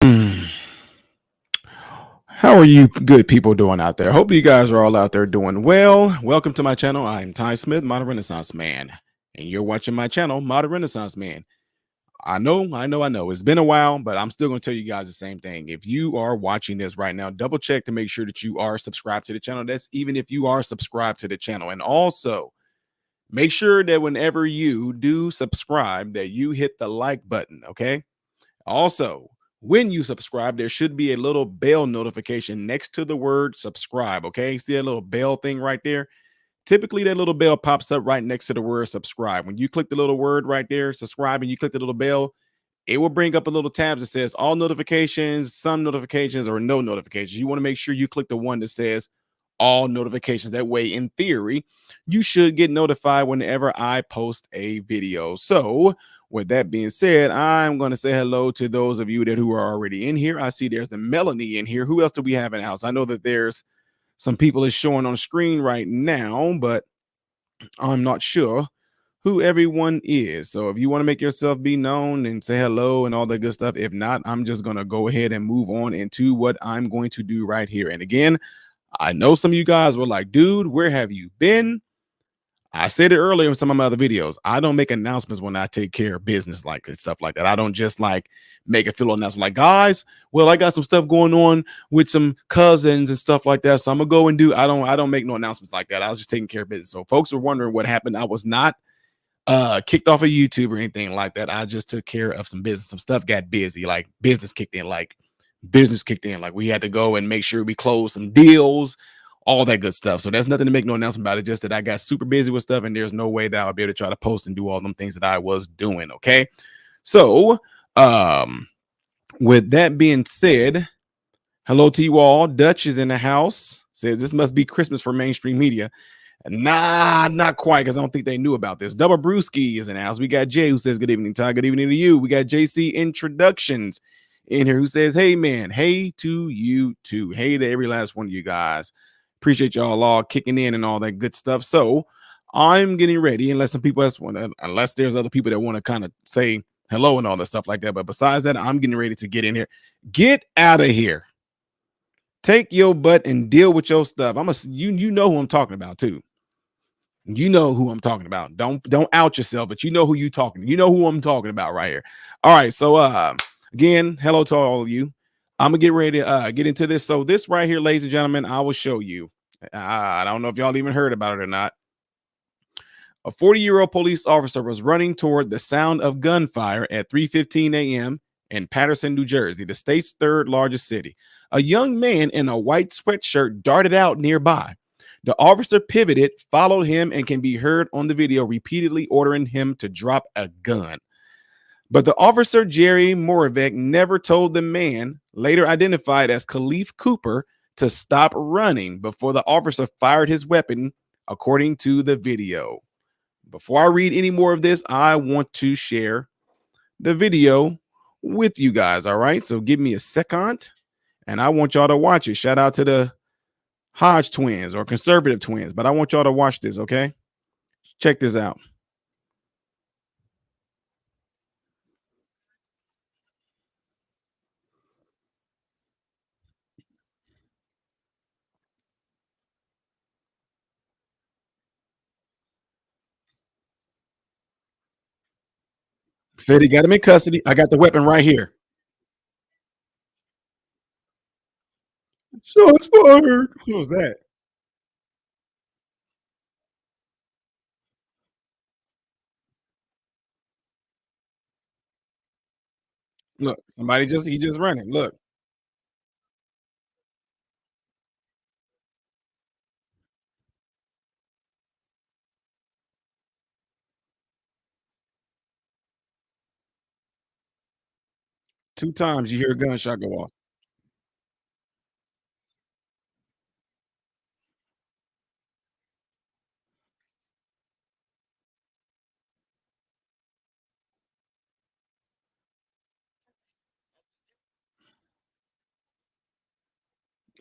Hmm. How are you good people doing out there? Hope you guys are all out there doing well. Welcome to my channel. I'm Ty Smith, Modern Renaissance Man, and you're watching my channel, Modern Renaissance Man. I know. It's been a while, but I'm still going to tell you guys the same thing. If you are watching this right now, double check to make sure that you are subscribed to the channel. That's even if you are subscribed to the channel. And also, make sure that whenever you do subscribe, that you hit the like button, okay? Also, when you subscribe, there should be a little bell notification next to the word subscribe. Okay. See that little bell thing right there? Typically, that little bell pops up right next to the word subscribe. When you click the little word right there, subscribe, and you click the little bell, it will bring up a little tab that says all notifications, some notifications, or no notifications. You want to make sure you click the one that says all notifications. That way, in theory, you should get notified whenever I post a video. So, with that being said, I'm going to say hello to those of you that who are already in here. I see there's the Melanie in here. Who else do we have in the house? I know that there's some people is showing on the screen right now, but I'm not sure who everyone is. So if you want to make yourself be known and say hello and all that good stuff, if not, I'm just going to go ahead and move on into what I'm going to do right here. And again, I know some of you guys were like, dude, where have you been? I said it earlier in some of my other videos. I don't make announcements when I take care of business like and stuff like that. I don't just like make a fill announcement like, guys, well, I got some stuff going on with some cousins and stuff like that. So I'm gonna go and do. I don't make no announcements like that. I was just taking care of business. So folks are wondering what happened. I was not kicked off of YouTube or anything like that. I just took care of some business. Some stuff got busy, like business kicked in. Like we had to go and make sure we closed some deals, all that good stuff. So there's nothing to make no announcement about it. Just that I got super busy with stuff, and there's no way that I'll be able to try to post and do all them things that I was doing. Okay. So um with that being said, hello to you all. Dutch is in the house. Says this must be Christmas for mainstream media. Nah, not quite, because I don't think they knew about this. Double Brewski is in the house. We got Jay who says good evening, Ty. Good evening to you. We got JC Introductions in here who says, hey man, hey to you too. Hey to every last one of you guys. Appreciate y'all all kicking in and all that good stuff. So I'm getting ready, unless some people else want to, unless there's other people that want to kind of say hello and all that stuff like that. But besides that, I'm getting ready to get in here. Get out of here. Take your butt and deal with your stuff. You know who I'm talking about too. You know who I'm talking about. Don't out yourself, but you know who you talking. You know who I'm talking about right here. All right. So again, hello to all of you. I'm gonna get ready to get into this. So this right here, ladies and gentlemen, I will show you. I don't know if y'all even heard about it or not. A 40-year-old police officer was running toward the sound of gunfire at 3:15 a.m. in Patterson, New Jersey, the state's third largest city. A young man in a white sweatshirt darted out nearby. The officer pivoted, followed him, and can be heard on the video repeatedly ordering him to drop a gun. But the officer, Jerry Moravec, never told the man, later identified as Khalif Cooper, to stop running before the officer fired his weapon, according to the video. Before I read any more of this, I want to share the video with you guys. All right. So give me a second and I want y'all to watch it. Shout out to the Hodge twins or conservative twins, but I want y'all to watch this. Okay. Check this out. Said he got him in custody. I got the weapon right here. Shots fired. What was that? Look, somebody he just running. Look, 2 times you hear a gunshot go off.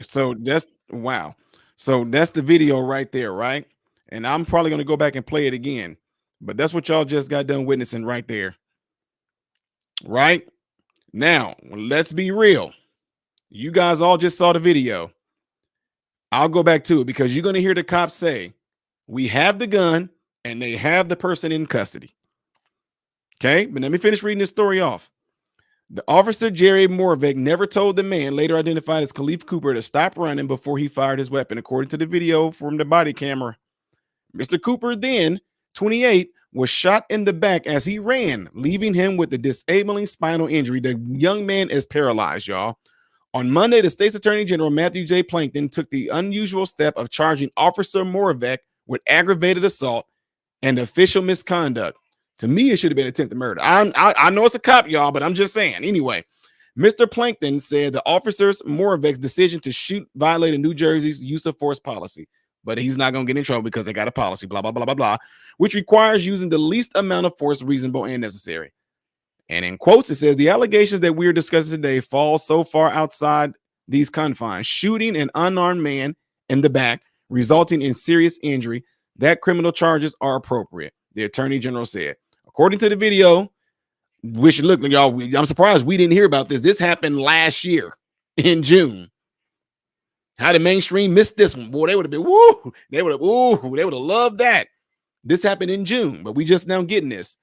So that's wow. So that's the video right there, right? And I'm probably gonna go back and play it again. But that's what y'all just got done witnessing right there, right? Now, let's be real. You guys all just saw the video. I'll go back to it because you're going to hear the cops say, we have the gun and they have the person in custody. Okay, but let me finish reading this story off. The officer, Jerry Moravec, never told the man, later identified as Khalif Cooper, to stop running before he fired his weapon, according to the video from the body camera. Mr. Cooper, then 28, was shot in the back as he ran, leaving him with a disabling spinal injury. The young man is paralyzed, y'all. On Monday, the state's attorney general, Matthew J. Plankton, took the unusual step of charging Officer Moravec with aggravated assault and official misconduct. To me, it should have been attempted murder. I know it's a cop, y'all, but I'm just saying. Anyway, Mr. Plankton said the officer's Moravec's decision to shoot violated New Jersey's use of force policy, but he's not going to get in trouble because they got a policy, blah, blah, blah, blah, blah, which requires using the least amount of force reasonable and necessary. And in quotes, it says, the allegations that we're discussing today fall so far outside these confines, shooting an unarmed man in the back, resulting in serious injury, that criminal charges are appropriate, the attorney general said. According to the video, which look, y'all, I'm surprised we didn't hear about this. This happened last year in June. How did mainstream miss this one? Boy, they would have been, woo, they would have loved that. This happened in June, but we just now getting this.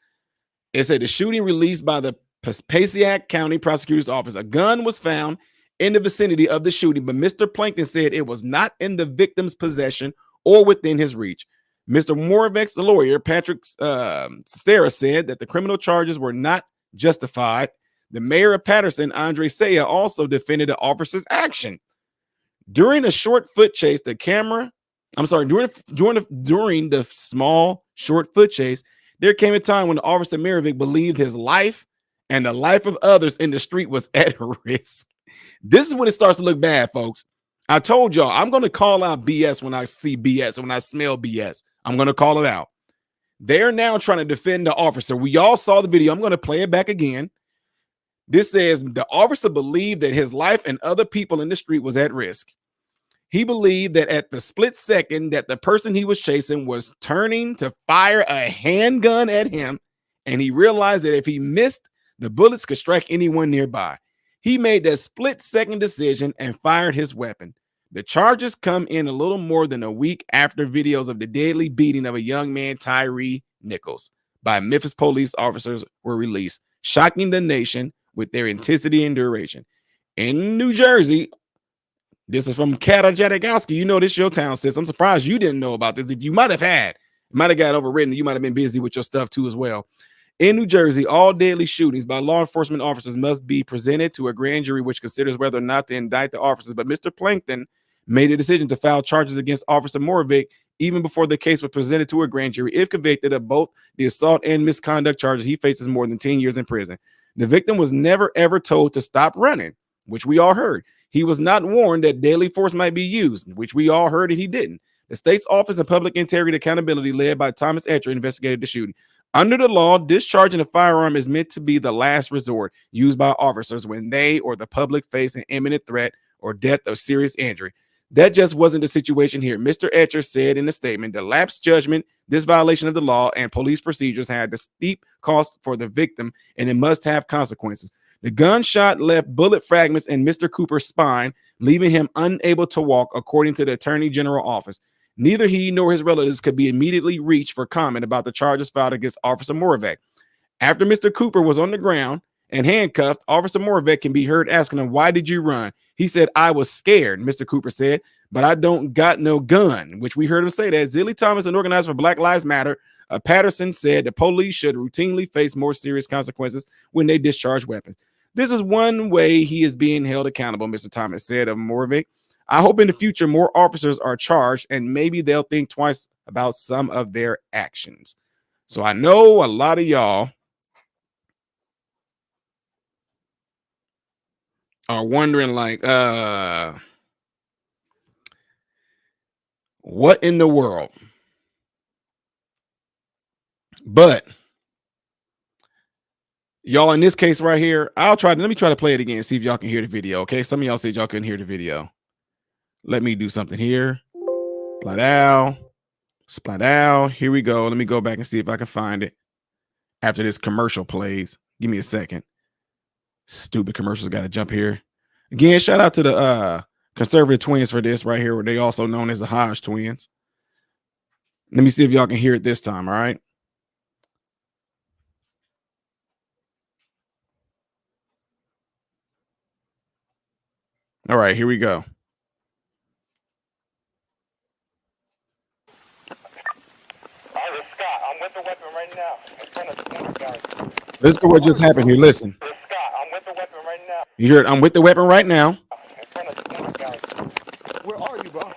It said the shooting released by the Passaic County Prosecutor's Office. A gun was found in the vicinity of the shooting, but Mr. Plankton said it was not in the victim's possession or within his reach. Mr. Moravec's lawyer, Patrick Stara, said that the criminal charges were not justified. The mayor of Patterson, Andre Saya, also defended the officer's action. During a short foot chase, during the small short foot chase, there came a time when the officer Moravec believed his life and the life of others in the street was at risk. This is when it starts to look bad, folks. I told y'all, I'm going to call out BS when I see BS, when I smell BS. I'm going to call it out. They're now trying to defend the officer. We all saw the video. I'm going to play it back again. This says the officer believed that his life and other people in the street was at risk. He believed that at the split second that the person he was chasing was turning to fire a handgun at him, and he realized that if he missed, the bullets could strike anyone nearby. He made that split second decision and fired his weapon. The charges come in a little more than a week after videos of the deadly beating of a young man, Tyree Nichols, by Memphis police officers were released, shocking the nation with their intensity and duration. In New Jersey, this is from Kata Jadagowski. You know this your town, sis. I'm surprised you didn't know about this. If you might have got overwritten. You might have been busy with your stuff too as well. In New Jersey, all deadly shootings by law enforcement officers must be presented to a grand jury, which considers whether or not to indict the officers. But Mr. Plankton made a decision to file charges against Officer Moravec even before the case was presented to a grand jury. If convicted of both the assault and misconduct charges, he faces more than 10 years in prison. The victim was never, ever told to stop running, which we all heard. He was not warned that deadly force might be used, which we all heard that he didn't. The state's Office of Public Integrity and Accountability, led by Thomas Etcher, investigated the shooting. Under the law, discharging a firearm is meant to be the last resort used by officers when they or the public face an imminent threat or death or serious injury. That just wasn't the situation here. Mr. Etcher said in a statement, the lapsed judgment, this violation of the law and police procedures had the steep cost for the victim, and it must have consequences. The gunshot left bullet fragments in Mr. Cooper's spine, leaving him unable to walk, according to the Attorney General office. Neither he nor his relatives could be immediately reached for comment about the charges filed against Officer Moravec. After Mr. Cooper was on the ground and handcuffed, Officer Moravec can be heard asking him, why did you run? He said, I was scared, Mr. Cooper said, but I don't got no gun, which we heard him say that. Zilly Thomas, an organizer for Black Lives Matter, Patterson, said the police should routinely face more serious consequences when they discharge weapons. This is one way he is being held accountable, Mr. Thomas said of Moravec. I hope in the future more officers are charged and maybe they'll think twice about some of their actions. So I know a lot of y'all are wondering, like, what in the world? But y'all, in this case right here, let me try to play it again, see if y'all can hear the video. Okay, some of y'all said y'all couldn't hear the video. Let me do something here. Splat out. Here we go. Let me go back and see if I can find it after this commercial plays. Give me a second. Stupid commercials got to jump here. Again, shout out to the conservative twins for this right here, where they also known as the Hodge twins. Let me see if y'all can hear it this time. All right. All right, here we go. This is Scott. I'm with the weapon right now. In front of the guys. Listen to what just happened here. Listen. This is Scott. I'm with the weapon right now. You heard? I'm with the weapon right now. In front of the guys. Where are you, bro?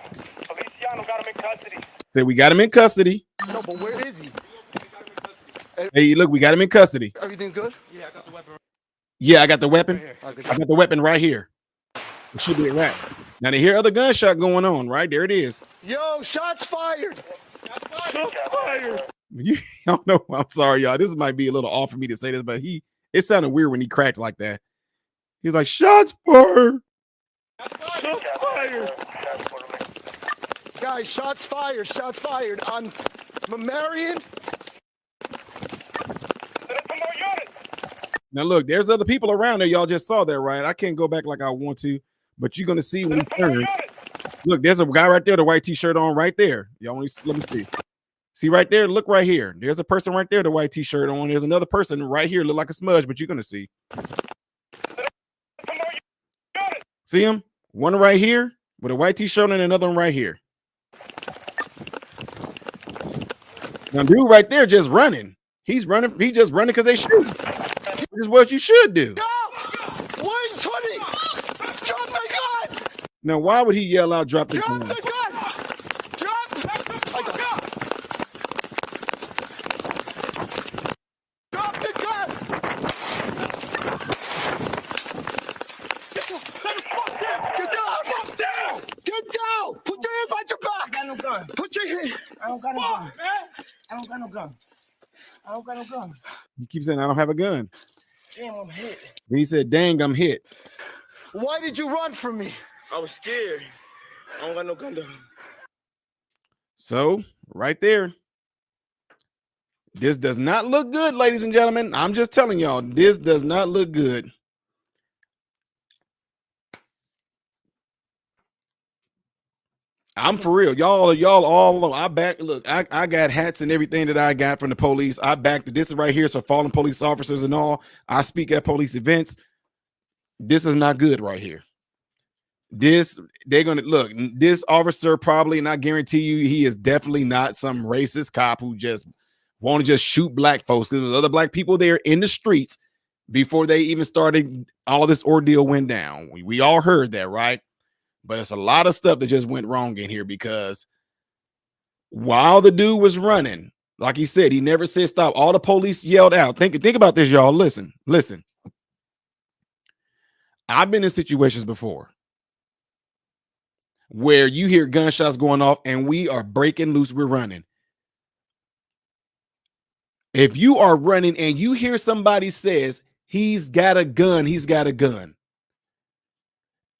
Feliciano got him in custody. Say we got him in custody. No, but where is he? Hey, look, we got him in custody. Everything's good? Yeah, I got the weapon. Yeah, I got the weapon. Right here. I got the weapon right here. It should be a wrap. Now they hear other gunshot going on. Right there, it is. Yo, shots fired! Shots fired! You don't know. I'm sorry, y'all. This might be a little off for me to say this, but it sounded weird when he cracked like that. He's like, shots fired. Shots fired! Guys, shots fired! Shots fired on Marion. Now look, there's other people around there. Y'all just saw that, right? I can't go back like I want to, but you're gonna see when he turns. Look, there's a guy right there, the white t-shirt on right there. Y'all only let me see. See right there, look right here. There's a person right there, the white t-shirt on. There's another person right here, look like a smudge, but you're gonna see. See him? One right here with a white t-shirt and another one right here. Now, dude right there just running. He's running, he's just running because they shoot. Which is what you should do. No! Where's Hoodie? Drop the gun! Now, why would he yell out, drop the Drop gun? the gun! Drop! I got it. Drop the gun! Get down! Get down! Put your hands on your back! I got no gun. Put your hands. I don't got no gun. I don't got no gun. I don't got no gun. You keep saying, I don't have a gun. Damn, I'm hit. Then he said, dang, I'm hit. Why did you run from me? I was scared. I don't got no gun though. So, right there. This does not look good, ladies and gentlemen. I'm just telling y'all, this does not look good. I'm for real. Y'all all know. I got hats and everything that I got from the police. I backed this is right here. So fallen police officers and all. I speak at police events. This is not good right here. They're gonna look, this officer probably, and I guarantee you, he is definitely not some racist cop who just want to just shoot black folks, because there's other black people there in the streets before they even started, all this ordeal went down. We all heard that, right? But it's a lot of stuff that just went wrong in here, because while the dude was running, like he said, he never said stop. All the police yelled out. Think about this, y'all. Listen. I've been in situations before where you hear gunshots going off and we are breaking loose, we're running. If you are running and you hear somebody says, he's got a gun,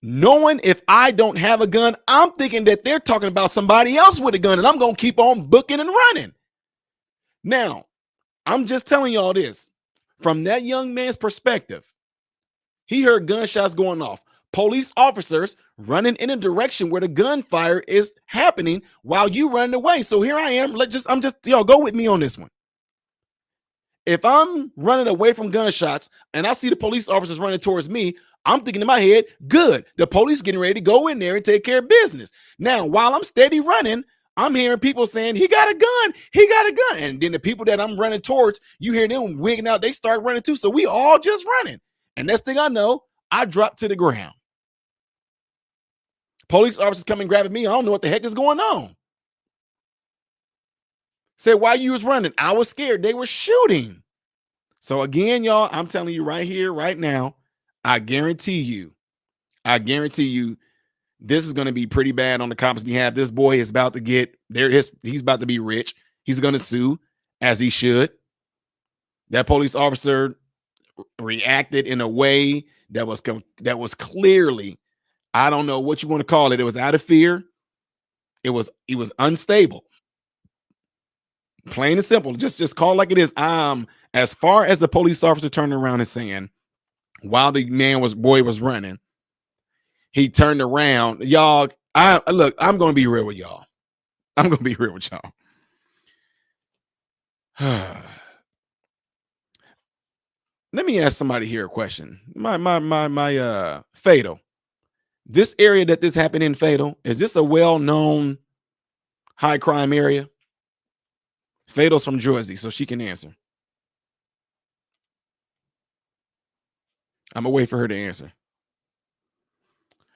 knowing if I don't have a gun, I'm thinking that they're talking about somebody else with a gun, and I'm going to keep on booking and running. Now, I'm just telling y'all this from that young man's perspective. He heard gunshots going off. Police officers running in a direction where the gunfire is happening while you running away. So here I am. Y'all go with me on this one. If I'm running away from gunshots and I see the police officers running towards me, I'm thinking in my head, good, the police getting ready to go in there and take care of business. Now, while I'm steady running, I'm hearing people saying, he got a gun. And then the people that I'm running towards, you hear them wigging out, they start running too. So we all just running. And next thing I know, I drop to the ground. Police officers coming grabbing me. I don't know what the heck is going on. Say, why you was running? I was scared. They were shooting. So again, y'all, I'm telling you right here, right now, I guarantee you, this is going to be pretty bad on the cops' behalf. This boy is about to get there. He's about to be rich. He's going to sue, as he should. That police officer reacted in a way that was clearly, I don't know what you want to call it. It was out of fear. He was unstable. Plain and simple. Just call it like it is. As far as the police officer turning around and saying, while the boy was running, he turned around. Y'all, look, I'm gonna be real with y'all. I'm gonna be real with y'all. Let me ask somebody here a question. My Fatal. This area that this happened in, Fatal, is this a well-known high crime area? Fatal's from Jersey, so she can answer. I'm gonna wait for her to answer.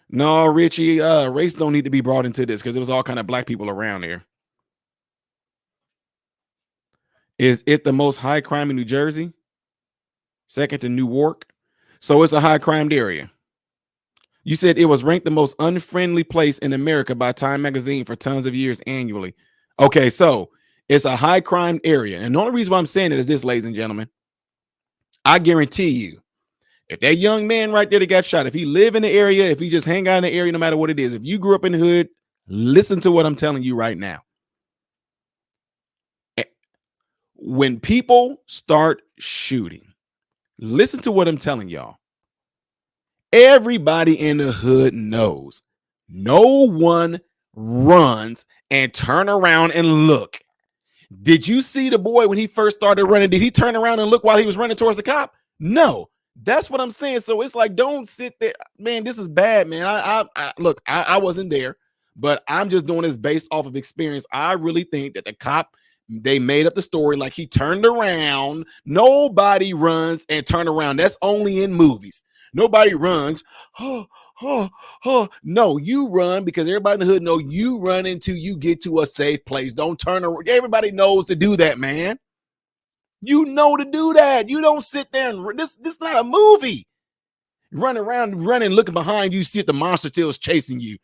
No, Richie, race don't need to be brought into this because there was all kind of black people around there. Is it the most high crime in New Jersey? Second to Newark. So it's a high crimed area. You said it was ranked the most unfriendly place in America by Time Magazine for tons of years annually. Okay, so it's a high crime area. And the only reason why I'm saying it is this, ladies and gentlemen. I guarantee you, if that young man right there that got shot, if he live in the area, if he just hang out in the area, no matter what it is, if you grew up in the hood, listen to what I'm telling you right now. When people start shooting, listen to what I'm telling y'all. Everybody in the hood knows no one runs and turn around and look. Did you see the boy when he first started running? Did he turn around and look while he was running towards the cop? No. That's what I'm saying. So it's like, don't sit there, man. This is bad, man. Look, I wasn't there, but I'm just doing this based off of experience. I really think that the cop, they made up the story like he turned around. Nobody runs and turn around. That's only in movies. Nobody runs. No, you run because everybody in the hood know you run until you get to a safe place. Don't turn around. Everybody knows to do that, man. You know to do that. You don't sit there and this is not a movie. Run around, running, looking behind you, see if the monster tail's chasing you.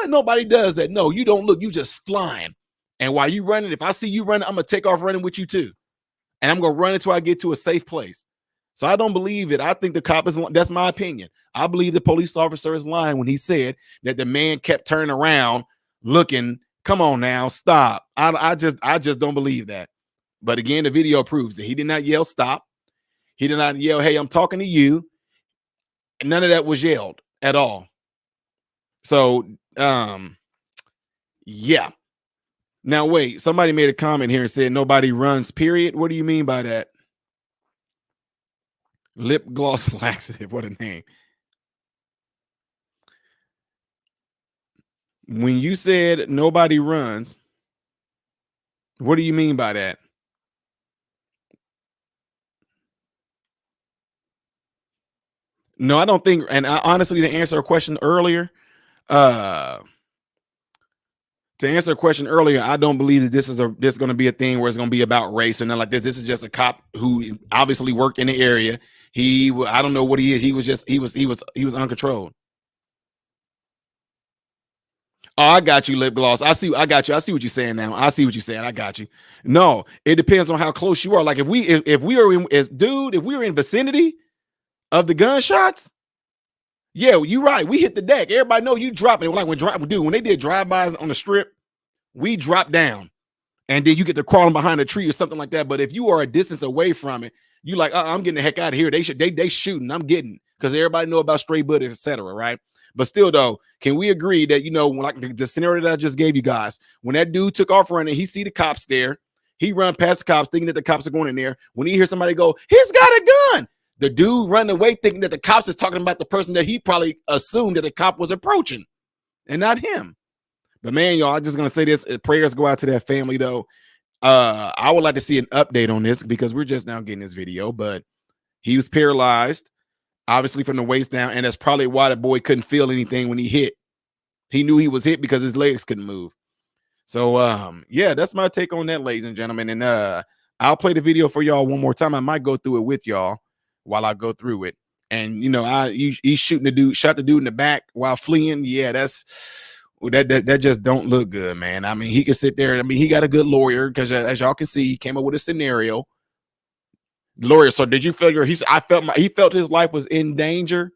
Nobody does that. No, you don't look. You just flying. And while you running, if I see you running, I'm gonna take off running with you too. And I'm gonna run until I get to a safe place. So I don't believe it. I think the cop is, that's my opinion. I believe the police officer is lying when he said that the man kept turning around looking. Come on now, stop. I just don't believe that. But again, the video proves it. He did not yell stop. He did not yell, hey, I'm talking to you. None of that was yelled at all. So yeah. Now wait, somebody made a comment here and said nobody runs, period. What do you mean by that? Lip gloss laxative, what a name. When you said nobody runs, what do you mean by that? No, I don't think, and I honestly, to answer a question earlier, I don't believe that this is going to be a thing where it's going to be about race or nothing like this. This is just a cop who obviously worked in the area. I don't know what he is. He was uncontrolled. Oh, I got you, lip gloss. I got you. I see what you're saying now. I see what you're saying. I got you. No, it depends on how close you are. Like if we were in vicinity of the gunshots, yeah, you're right. We hit the deck. Everybody know you drop it. Like when they did drive-bys on the strip, we drop down, and then you get to crawling behind a tree or something like that. But if you are a distance away from it, you like, I'm getting the heck out of here. They shooting. I'm getting, because everybody know about stray bullets, etc. Right? But still, though, can we agree that, like the scenario that I just gave you guys, when that dude took off running, he see the cops there, he run past the cops thinking that the cops are going in there. When he hears somebody go, he's got a gun, the dude run away thinking that the cops is talking about the person that he probably assumed that the cop was approaching and not him. But man, y'all, I'm just gonna say this: prayers go out to that family, though. I would like to see an update on this because we're just now getting this video, but he was paralyzed, obviously from the waist down, and that's probably why the boy couldn't feel anything when he hit. He knew he was hit because his legs couldn't move. So yeah, that's my take on that, ladies and gentlemen. And I'll play the video for y'all one more time. I might go through it with y'all while I go through it. And he's shooting the dude, shot the dude in the back while fleeing. Yeah, that just don't look good, man. I mean, he can sit there. I mean, he got a good lawyer because as y'all can see, he came up with a scenario. Lawyer. So did you feel he felt his life was in danger?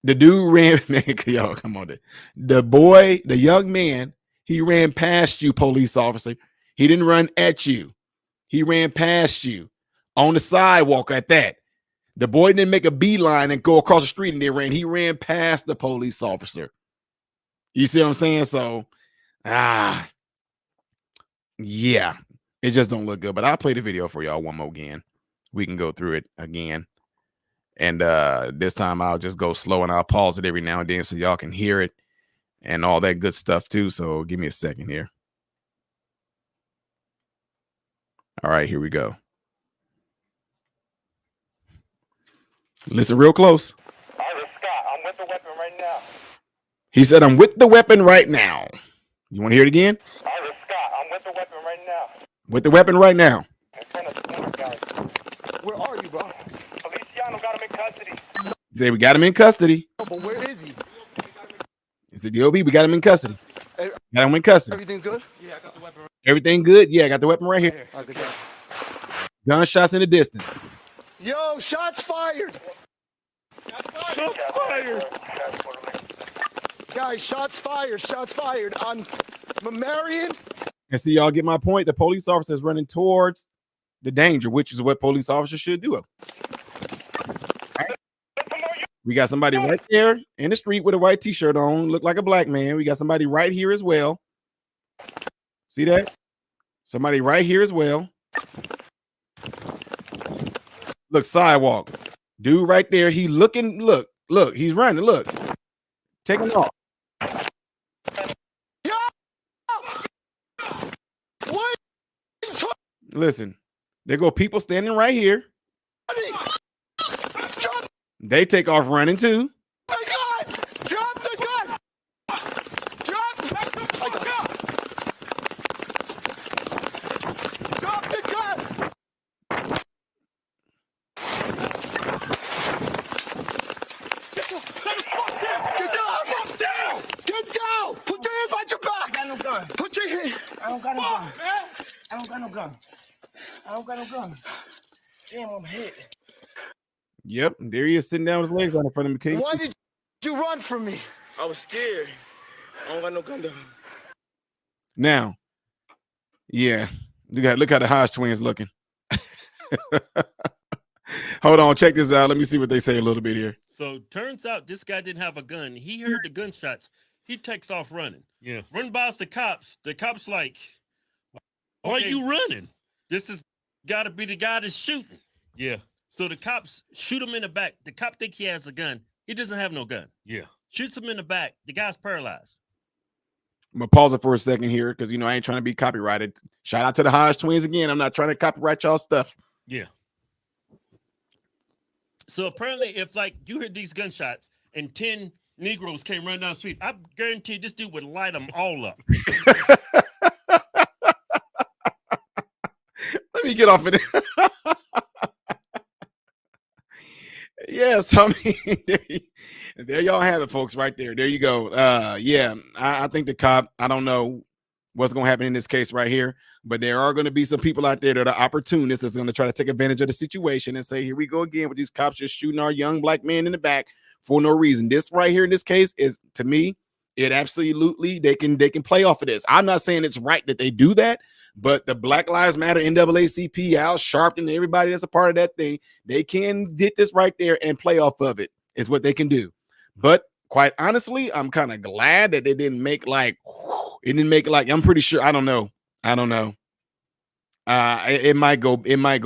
The dude ran, man, yo, come on. The young man, he ran past you, police officer. He didn't run at you. He ran past you on the sidewalk at that. The boy didn't make a beeline and go across the street and they ran. He ran past the police officer. You see what I'm saying? So, yeah, it just don't look good. But I'll play the video for y'all one more again. We can go through it again. And this time I'll just go slow and I'll pause it every now and then so y'all can hear it and all that good stuff too. So give me a second here. All right, here we go. Listen real close. Officer Scott, I'm with the weapon right now. He said, I'm with the weapon right now. You want to hear it again? Officer Scott, I'm with the weapon right now. With the weapon right now. In front of the other guys. Where are you, bro? Feliciano got him in custody. He said, we got him in custody. Oh, but where is he? He said, DOB, we got him in custody. Got him in custody. Everything's good? Yeah, I got the weapon right Everything good? Yeah, I got the weapon right here. here. All right, good job. Gunshots in the distance. Yo, shots fired! Shots fired. Guys, shots fired! Shots fired on Marion. And see, y'all get my point. The police officer is running towards the danger, which is what police officers should do. We got somebody right there in the street with a white t-shirt on, look like a black man. We got somebody right here as well. See that? Somebody right here as well. Look, sidewalk. Dude right there. He looking, look, he's running, look. Taking off. What? Listen, there go people standing right here. They take off running too. My God! Drop the gun! Drop the gun! Drop the gun! Get down! Get down! Get down! Put your hands behind your back! I don't got no gun. Put your hands. I don't got no gun. I don't got no gun. I don't got no gun. Damn, I'm hit. Yep, there he is sitting down with his legs on in front of me. Why did you run from me? I was scared. I don't got no gun though. Now, yeah, look how the Hodge twins looking. Hold on, check this out. Let me see what they say a little bit here. So turns out this guy didn't have a gun. He heard the gunshots. He takes off running. Yeah. Run by the cops. The cops like, Why are okay, you running? this has got to be the guy that's shooting. Yeah. So the cops shoot him in the back. The cop think he has a gun. He doesn't have no gun. Yeah. Shoots him in the back. The guy's paralyzed. I'm gonna pause it for a second here because I ain't trying to be copyrighted. Shout out to the Hodge twins again. I'm not trying to copyright y'all stuff. Yeah. So apparently, if like you heard these gunshots and 10 Negroes came running down the street, I guarantee this dude would light them all up. Let me get off of it. Yes, I mean, there y'all have it, folks, right there. There you go. Yeah, I think the cop, I don't know what's going to happen in this case right here, but there are going to be some people out there that are opportunists that's going to try to take advantage of the situation and say, here we go again with these cops just shooting our young black men in the back for no reason. This right here in this case is, to me, it absolutely, they can play off of this. I'm not saying it's right that they do that, but the Black Lives Matter, NAACP, Al Sharpton, everybody that's a part of that thing, they can get this right there and play off of it is what they can do. But quite honestly, I'm kind of glad that they didn't make like, I'm pretty sure, I don't know. It might go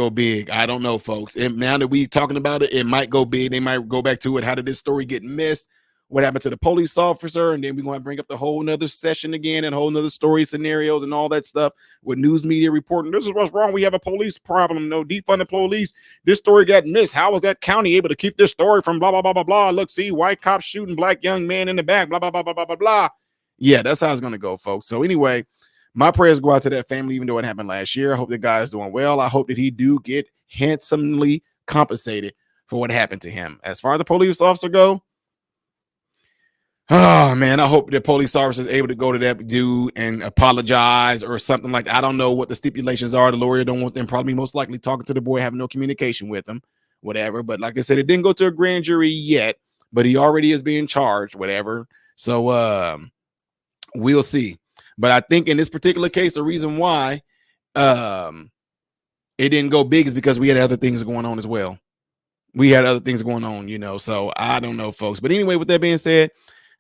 big. I don't know, folks. And now that we talking about it, it might go big. They might go back to it. How did this story get missed? What happened to the police officer? And then we're going to bring up the whole nother session again and whole nother story scenarios and all that stuff with news media reporting. This is what's wrong. We have a police problem. No, defund the police. This story got missed. How was that county able to keep this story from blah, blah, blah, blah, blah? Look, see, white cops shooting black young man in the back, blah, blah, blah, blah, blah, blah, blah. Yeah, that's how it's going to go, folks. So anyway, my prayers go out to that family, even though it happened last year. I hope the guy is doing well. I hope that he do get handsomely compensated for what happened to him. As far as the police officer go, oh man, I hope the police officer is able to go to that dude and apologize or something like that. I don't know what the stipulations are. The lawyer don't want them probably most likely talking to the boy, having no communication with him, whatever. But like I said, it didn't go to a grand jury yet, but he already is being charged, whatever. So we'll see. But I think in this particular case, the reason why it didn't go big is because we had other things going on as well. We had other things going on, you know. So I don't know, folks. But anyway, with that being said,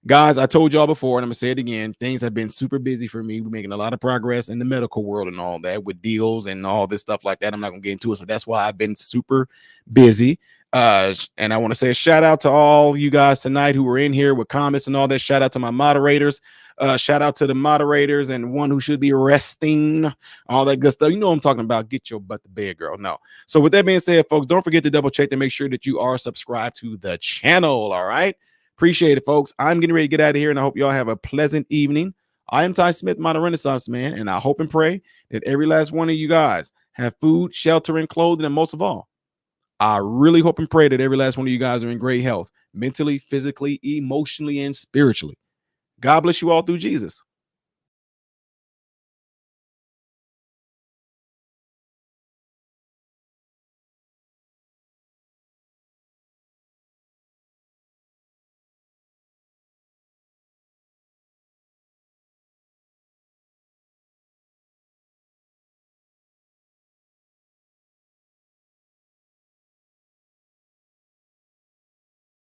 guys, I told y'all before, and I'm gonna say it again. Things have been super busy for me. We're making a lot of progress in the medical world and all that with deals and all this stuff like that. I'm not gonna get into it. So that's why I've been super busy. And I want to say a shout out to all you guys tonight who were in here with comments and all that. Shout out to my moderators. Shout out to the moderators and one who should be resting, all that good stuff. You know what I'm talking about. Get your butt to bed, girl. No. So with that being said, folks, don't forget to double check to make sure that you are subscribed to the channel. All right. Appreciate it, folks. I'm getting ready to get out of here, and I hope y'all have a pleasant evening. I am Ty Smith, Modern Renaissance Man, and I hope and pray that every last one of you guys have food, shelter, and clothing, and most of all, I really hope and pray that every last one of you guys are in great health, mentally, physically, emotionally, and spiritually. God bless you all through Jesus.